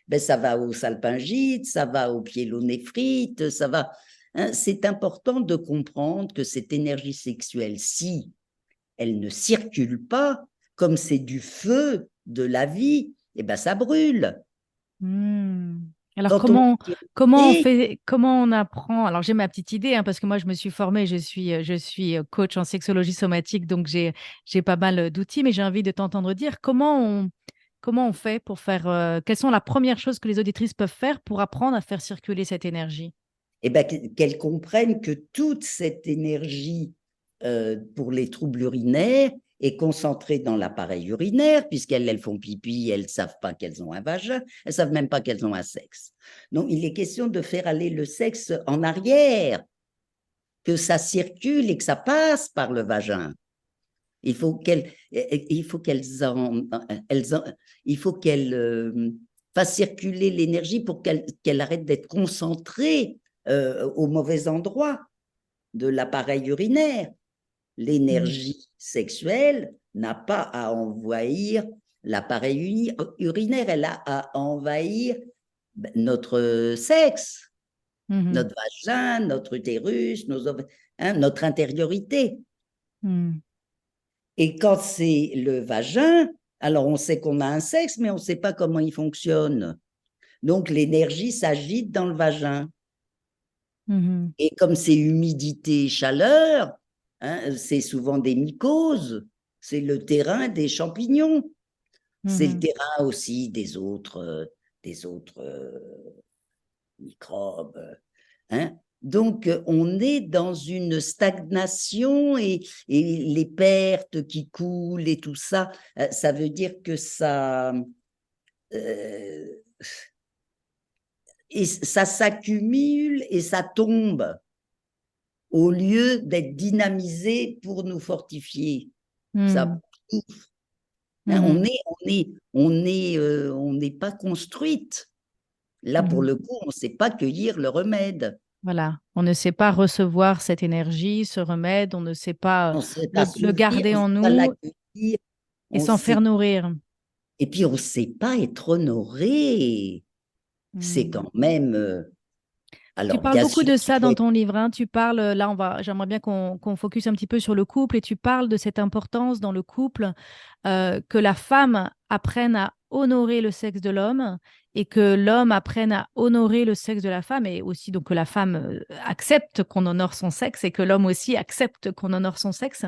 ben, ça va aux salpingites, ça va aux pyélonéphrite, ça va. Hein, c'est important de comprendre que cette énergie sexuelle, si elle ne circule pas, comme c'est du feu de la vie, eh ben, ça brûle. Hmm. Alors Quand on comment on est fait, comment on apprend? Alors j'ai ma petite idée hein, parce que moi je me suis formée, je suis coach en sexologie somatique, donc j'ai pas mal d'outils, mais j'ai envie de t'entendre dire comment on fait pour faire, quelles sont la première chose que les auditrices peuvent faire pour apprendre à faire circuler cette énergie? eh ben, qu'elles comprennent que toute cette énergie pour les troubles urinaires est concentrée dans l'appareil urinaire, puisqu'elles font pipi, elles ne savent pas qu'elles ont un vagin, elles ne savent même pas qu'elles ont un sexe. Donc, il est question de faire aller le sexe en arrière, que ça circule et que ça passe par le vagin. Il faut qu'elles il faut qu'elles fassent circuler l'énergie pour qu'elle arrête d'être concentrée au mauvais endroit de l'appareil urinaire. Hmm. L'énergie sexuelle n'a pas à envahir l'appareil urinaire, elle a à envahir notre sexe, Mhm. notre vagin, notre utérus, hein, notre intériorité. Hmm. Et quand c'est le vagin, alors on sait qu'on a un sexe, mais on ne sait pas comment il fonctionne. Donc l'énergie s'agite dans le vagin. Mhm. Et comme c'est humidité, chaleur, hein, c'est souvent des mycoses, c'est le terrain des champignons. C'est le Mhm. terrain aussi des autres microbes. Hein. Donc, on est dans une stagnation et les pertes qui coulent et tout ça, ça veut dire que euh, ça s'accumule et ça tombe au lieu d'être dynamisé pour nous fortifier. Ça, Mhm. hein, Mhm. on n'est pas construite. Là, pour Mhm. le coup, on ne sait pas cueillir le remède. Voilà, on ne sait pas recevoir cette énergie, ce remède, on ne sait pas On ne sait pas le s'ouvrir, garder on ne en sait pas nous l'accueillir, et on s'en faire sait, nourrir. et puis on ne sait pas être honoré. C'est Mhm. quand même. Tu Alors, parles bien beaucoup sûr de qu'il ça faut dans être. ton livre, hein. Tu parles, là, j'aimerais bien qu'on focus un petit peu sur le couple et tu parles de cette importance dans le couple que la femme apprenne à honorer le sexe de l'homme et que l'homme apprenne à honorer le sexe de la femme et aussi donc que la femme accepte qu'on honore son sexe et que l'homme aussi accepte qu'on honore son sexe.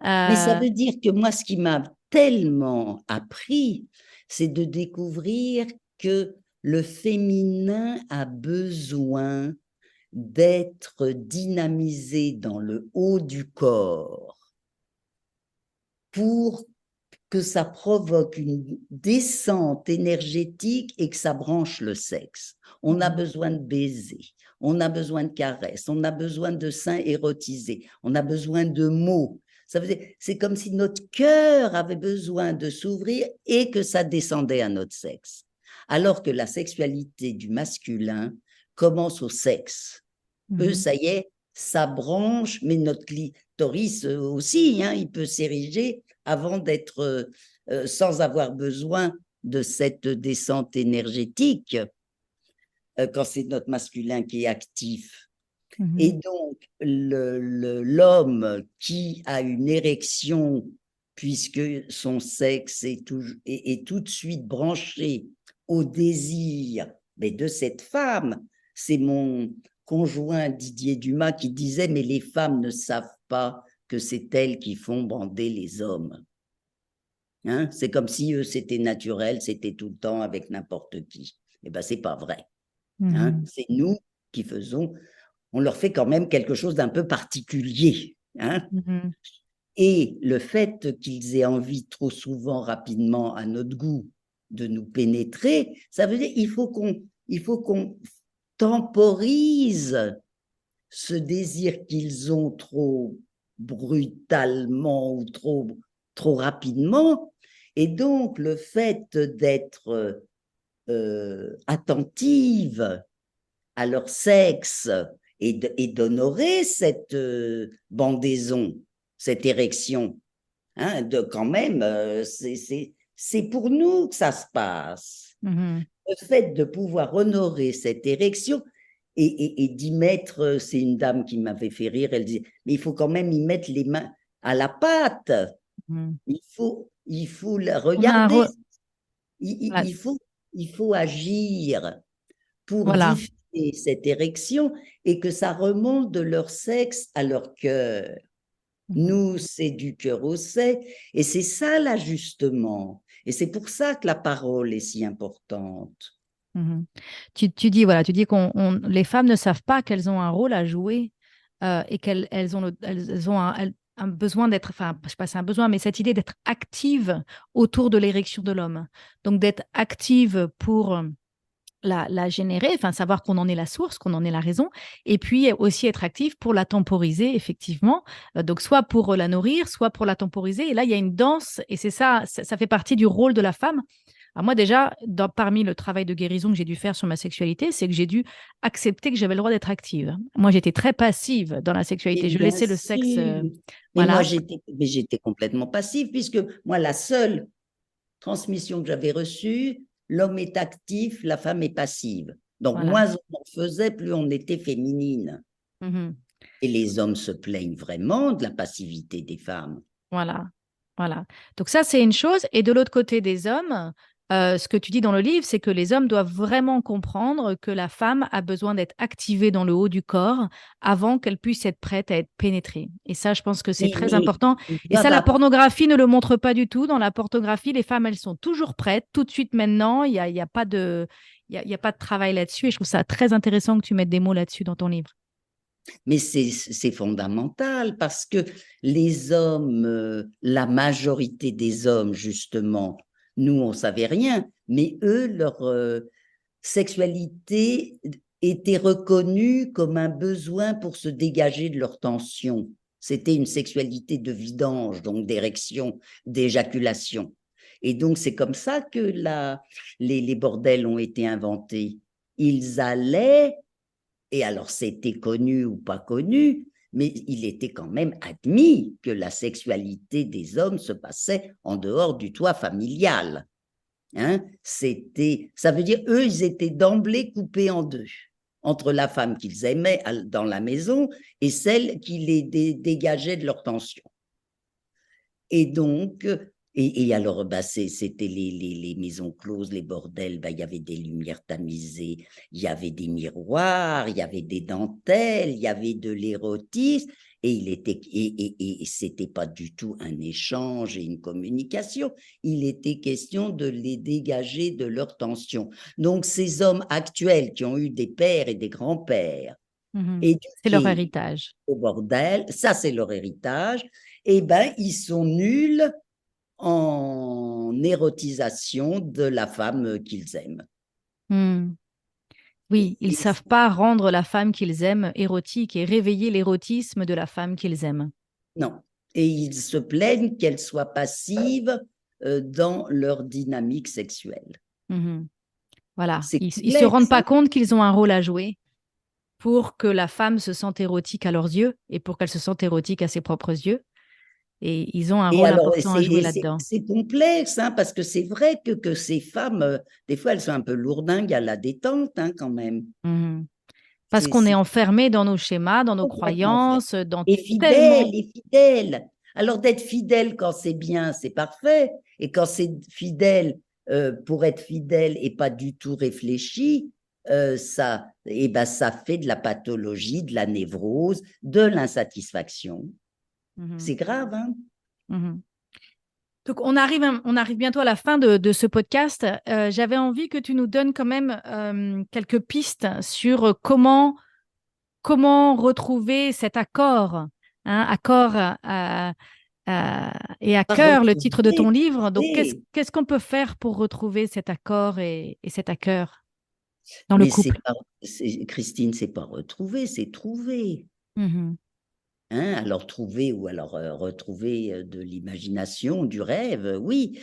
Mais ça Euh, veut dire que moi, ce qui m'a tellement appris, c'est de découvrir que le féminin a besoin d'être dynamisé dans le haut du corps pour que ça provoque une descente énergétique et que ça branche le sexe. On a mhm, besoin de baisers, on a besoin de caresses, on a besoin de seins érotisés, on a besoin de mots. Ça veut dire, c'est comme si notre cœur avait besoin de s'ouvrir et que ça descendait à notre sexe. Alors que la sexualité du masculin commence au sexe. Eux, mhm, ça y est, ça branche, mais notre clitoris aussi, hein, il peut s'ériger avant d'être, sans avoir besoin de cette descente énergétique, quand c'est notre masculin qui est actif. Et mhm, donc, l'homme qui a une érection, puisque son sexe est tout de suite branché au désir mais de cette femme, c'est mon conjoint Didier Dumas qui disait, mais les femmes ne savent pas que c'est elles qui font bander les hommes. Hein, c'est comme si c'était naturel, c'était tout le temps avec n'importe qui. Eh bien, c'est pas vrai. Hein, mhm, c'est nous qui faisons, on leur fait quand même quelque chose d'un peu particulier. Hein. mhm. Et le fait qu'ils aient envie trop souvent, rapidement, à notre goût, de nous pénétrer, ça veut dire il faut qu'on temporise ce désir qu'ils ont trop brutalement ou trop rapidement. Et donc, le fait d'être attentive à leur sexe et d'honorer cette bandaison, cette érection, hein, de quand même, c'est pour nous que ça se passe. Mhm. Le fait de pouvoir honorer cette érection et d'y mettre, c'est une dame qui m'avait fait rire, elle dit, mais il faut quand même y mettre les mains à la pâte, Mhm. il faut la On a un regarder, rôle. Voilà. il faut agir pour Voilà. diffuser cette érection et que ça remonte de leur sexe à leur cœur. Mhm. Nous, c'est du cœur au sexe, et c'est ça l'ajustement. Et c'est pour ça que la parole est si importante. Mhm. Tu dis, voilà, tu dis les femmes ne savent pas qu'elles ont un rôle à jouer et elles ont un besoin d'être, enfin, je sais pas, c'est un besoin, mais cette idée d'être active autour de l'érection de l'homme. Donc, d'être active pour la générer, enfin, savoir qu'on en est la source, qu'on en est la raison, et puis aussi être active pour la temporiser, effectivement. Donc, soit pour la nourrir, soit pour la temporiser. Et là, il y a une danse, et c'est ça, ça fait partie du rôle de la femme. Alors moi déjà, parmi le travail de guérison que j'ai dû faire sur ma sexualité, c'est que j'ai dû accepter que j'avais le droit d'être active. Moi, j'étais très passive dans la Et sexualité. Je bien laissais le sexe, sûr. Mais moi, voilà, j'étais complètement passive, puisque moi, la seule transmission que j'avais reçue, l'homme est actif, la femme est passive. Donc, voilà. moins on en faisait, plus on était féminine. Mhm. Et les hommes se plaignent vraiment de la passivité des femmes. Voilà, voilà. Donc ça, c'est une chose. Et de l'autre côté des hommes, ce que tu dis dans le livre, c'est que les hommes doivent vraiment comprendre que la femme a besoin d'être activée dans le haut du corps avant qu'elle puisse être prête à être pénétrée. Et ça, je pense que c'est Oui, très mais important. ils Et ça, doivent la apprendre. pornographie ne le montre pas du tout. Dans la pornographie, les femmes, elles sont toujours prêtes, tout de suite maintenant. Il y a pas de, il y a pas de travail là-dessus. Et je trouve ça très intéressant que tu mettes des mots là-dessus dans ton livre. Mais c'est fondamental parce que les hommes, la majorité des hommes, justement, nous, on savait rien, mais eux, leur sexualité était reconnue comme un besoin pour se dégager de leur tension. C'était une sexualité de vidange, donc d'érection, d'éjaculation. Et donc, c'est comme ça que les bordels ont été inventés. Ils allaient, et alors c'était connu ou pas connu, mais il était quand même admis que la sexualité des hommes se passait en dehors du toit familial. Hein, ça veut dire, eux, ils étaient d'emblée coupés en deux, entre la femme qu'ils aimaient dans la maison et celle qui les dégageait de leur tension. Et donc, et alors, bah, c'était les maisons closes, les bordels, bah, il y avait des lumières tamisées, il y avait des miroirs, il y avait des dentelles, il y avait de l'érotisme, et c'était pas du tout un échange et une communication, il était question de les dégager de leur tension. Donc, ces hommes actuels qui ont eu des pères et des grands-pères, Mhm. C'est leur éduqués héritage. au bordel, ça c'est leur héritage, et ben ils sont nuls en érotisation de la femme qu'ils aiment. Hmm. Oui, ils savent pas rendre la femme qu'ils aiment érotique et réveiller l'érotisme de la femme qu'ils aiment. Non. Et ils se plaignent qu'elles soient passives dans leur dynamique sexuelle. Mhm. Voilà, C'est ils se rendent complexe, pas hein? compte qu'ils ont un rôle à jouer pour que la femme se sente érotique à leurs yeux et pour qu'elle se sente érotique à ses propres yeux. Et ils ont un Et rôle alors, important à jouer là-dedans. c'est complexe, hein, parce que c'est vrai que ces femmes, des fois, elles sont un peu lourdingues à la détente, hein, quand même. Mhm. Parce qu'on est C'est enfermé dans nos schémas, dans nos complètement fait. croyances, dans Et fidèle, tellement. et fidèle. Alors d'être fidèle quand c'est bien, c'est parfait. Et quand c'est fidèle pour être fidèle et pas du tout réfléchi, ça fait de la pathologie, de la névrose, de l'insatisfaction. Mhm. C'est grave, hein? Mhm. Donc, on arrive bientôt à la fin de ce podcast. J'avais envie que tu nous donnes quand même quelques pistes sur comment retrouver cet accord, hein, accord et à Pas cœur, le titre de ton retrouver, livre. Donc, trouver. qu'est-ce qu'on peut faire pour retrouver cet accord et cet à cœur dans le Mais c'est couple? pas, Christine, c'est pas retrouver, c'est trouver. Mhm. Hein, alors trouver ou alors retrouver de l'imagination, du rêve, oui.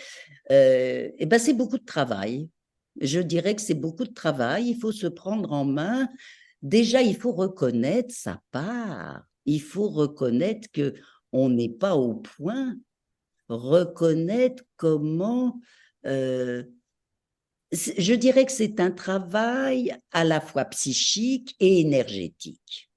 Eh ben c'est beaucoup de travail. Je dirais que c'est beaucoup de travail. Il faut se prendre en main. Déjà, il faut reconnaître sa part. Il faut reconnaître que on n'est pas au point. Reconnaître comment. Je dirais que c'est un travail à la fois psychique et énergétique.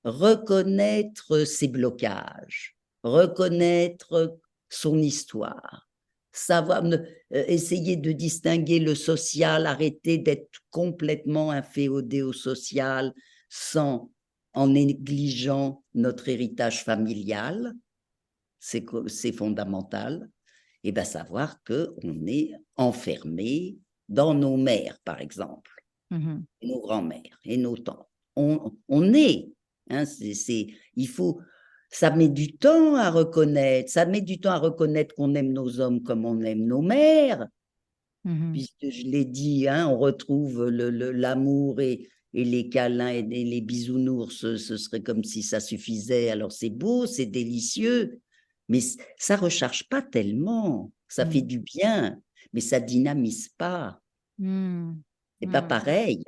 Reconnaître ses blocages, reconnaître son histoire, savoir essayer de distinguer le social, arrêter d'être complètement inféodé au social sans en négligeant notre héritage familial, c'est fondamental, et bien savoir qu'on est enfermé dans nos mères, par exemple, Mhm. nos grands-mères et nos tantes. On est, hein, il faut, ça met du temps à reconnaître, ça met du temps à reconnaître qu'on aime nos hommes comme on aime nos mères, Mhm. puisque je l'ai dit, hein, on retrouve l'amour et les câlins et les bisounours, ce serait comme si ça suffisait. Alors c'est beau, c'est délicieux, mais ça recharge pas tellement. Ça fait Mhm. du bien, mais ça dynamise pas. Mhm. C'est pas pareil.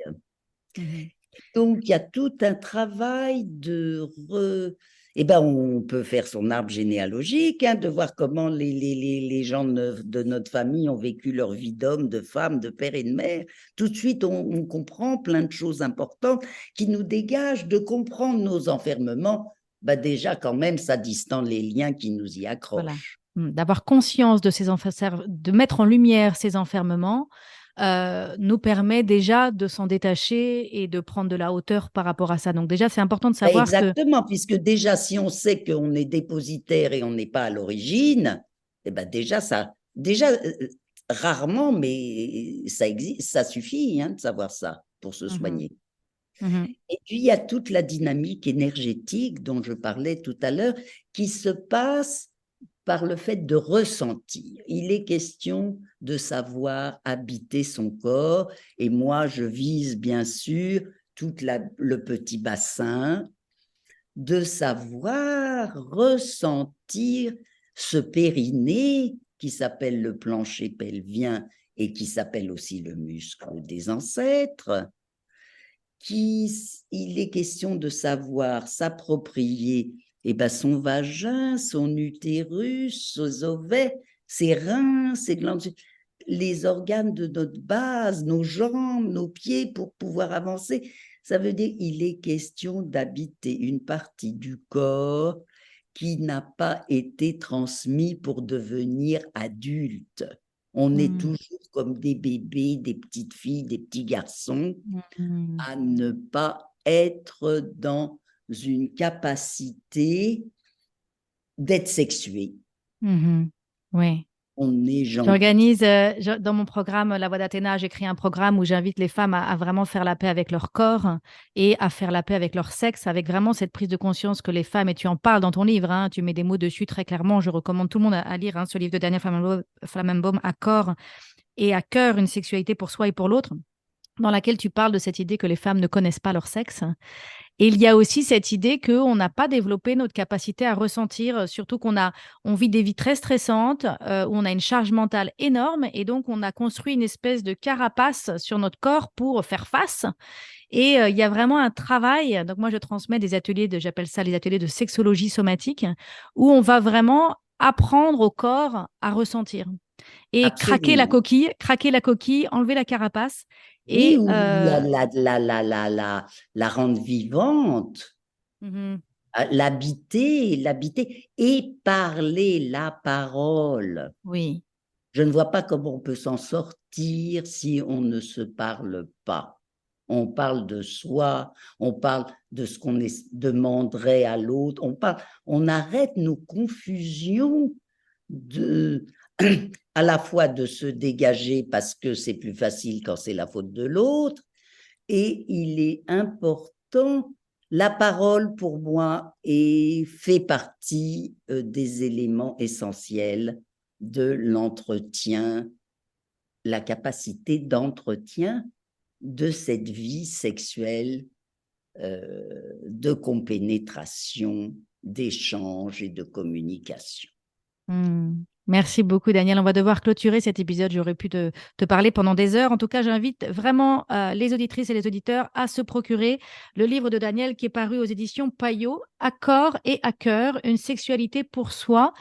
Mhm. Donc, il y a tout un travail Eh ben, on peut faire son arbre généalogique, hein, de voir comment les gens de notre famille ont vécu leur vie d'homme, de femme, de père et de mère. Tout de suite, on comprend plein de choses importantes qui nous dégagent de comprendre nos enfermements. Ben déjà, quand même, ça distend les liens qui nous y Voilà. accrochent. d'avoir conscience de de mettre en lumière ces enfermements, nous permet déjà de s'en détacher et de prendre de la hauteur par rapport à ça. Donc déjà, c'est important de savoir que... Exactement, puisque déjà, si on sait qu'on est dépositaire et on n'est pas à l'origine, eh ben déjà, rarement, mais ça existe, ça suffit de savoir ça pour se soigner. Et puis, il y a toute la dynamique énergétique dont je parlais tout à l'heure qui se passe par le fait de ressentir. Il est question de savoir habiter son corps, et moi, je vise bien sûr tout le petit bassin, de savoir ressentir ce périnée qui s'appelle le plancher pelvien et qui s'appelle aussi le muscle des ancêtres. Il est question de savoir s'approprier son vagin, son utérus, ses ovaires, ses reins, ses glandes, les organes de notre base, nos jambes, nos pieds pour pouvoir avancer. Ça veut dire qu'il est question d'habiter une partie du corps qui n'a pas été transmise pour devenir adulte. On est toujours comme des bébés, des petites filles, des petits garçons, à ne pas être dans une capacité d'être sexué. Oui. On est gentil. J'organise, dans mon programme La Voix d'Athéna, j'écris un programme où j'invite les femmes à vraiment faire la paix avec leur corps et à faire la paix avec leur sexe, avec vraiment cette prise de conscience que les femmes, et tu en parles dans ton livre, tu mets des mots dessus très clairement. Je recommande tout le monde à lire ce livre de Daniel Flammenbaum, À corps et à cœur, une sexualité pour soi et pour l'autre, dans laquelle tu parles de cette idée que les femmes ne connaissent pas leur sexe. Et il y a aussi cette idée qu'on n'a pas développé notre capacité à ressentir, surtout on vit des vies très stressantes, où on a une charge mentale énorme, et donc on a construit une espèce de carapace sur notre corps pour faire face. Et il y a vraiment un travail. Donc moi, je transmets des ateliers, j'appelle ça les ateliers de sexologie somatique, où on va vraiment apprendre au corps à ressentir. Et craquer la coquille, enlever la carapace. Et la rendre vivante, l'habiter et parler la parole. Oui. Je ne vois pas comment on peut s'en sortir si on ne se parle pas. On parle de soi, on parle de ce qu'on demanderait à l'autre, on arrête nos confusions à la fois de se dégager parce que c'est plus facile quand c'est la faute de l'autre, et il est important, la parole pour moi fait partie des éléments essentiels de l'entretien, la capacité d'entretien de cette vie sexuelle, de compénétration, d'échange et de communication. Merci beaucoup, Daniel. On va devoir clôturer cet épisode. J'aurais pu te parler pendant des heures. En tout cas, j'invite vraiment les auditrices et les auditeurs à se procurer le livre de Daniel qui est paru aux éditions Payot, À corps et à cœur, une sexualité pour soi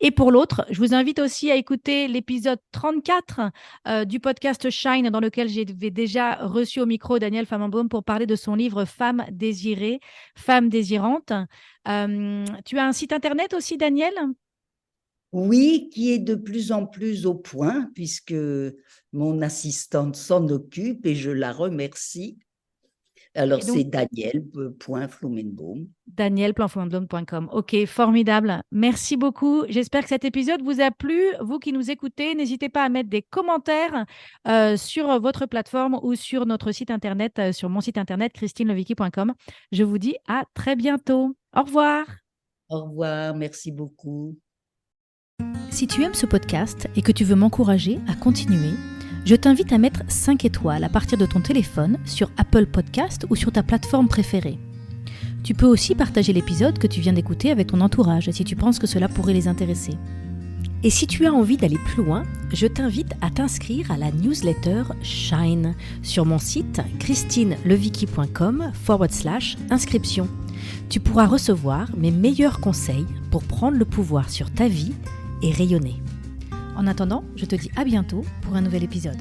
et pour l'autre. Je vous invite aussi à écouter l'épisode 34 du podcast Shine, dans lequel j'avais déjà reçu au micro Daniel Flammenbaum pour parler de son livre Femme désirée, femme désirante. Tu as un site internet aussi, Daniel ? Oui, qui est de plus en plus au point, puisque mon assistante s'en occupe et je la remercie. Alors, c'est daniel.flammenbaum. Daniel.flammenbaum.com. Ok, formidable. Merci beaucoup. J'espère que cet épisode vous a plu. Vous qui nous écoutez, n'hésitez pas à mettre des commentaires sur votre plateforme ou sur notre site internet, sur mon site internet, christinelevicky.com. Je vous dis à très bientôt. Au revoir. Au revoir, merci beaucoup. Si tu aimes ce podcast et que tu veux m'encourager à continuer, je t'invite à mettre 5 étoiles à partir de ton téléphone sur Apple Podcast ou sur ta plateforme préférée. Tu peux aussi partager l'épisode que tu viens d'écouter avec ton entourage si tu penses que cela pourrait les intéresser. Et si tu as envie d'aller plus loin, je t'invite à t'inscrire à la newsletter Shine sur mon site christinelevicky.com/inscription. Tu pourras recevoir mes meilleurs conseils pour prendre le pouvoir sur ta vie et rayonner. En attendant, je te dis à bientôt pour un nouvel épisode.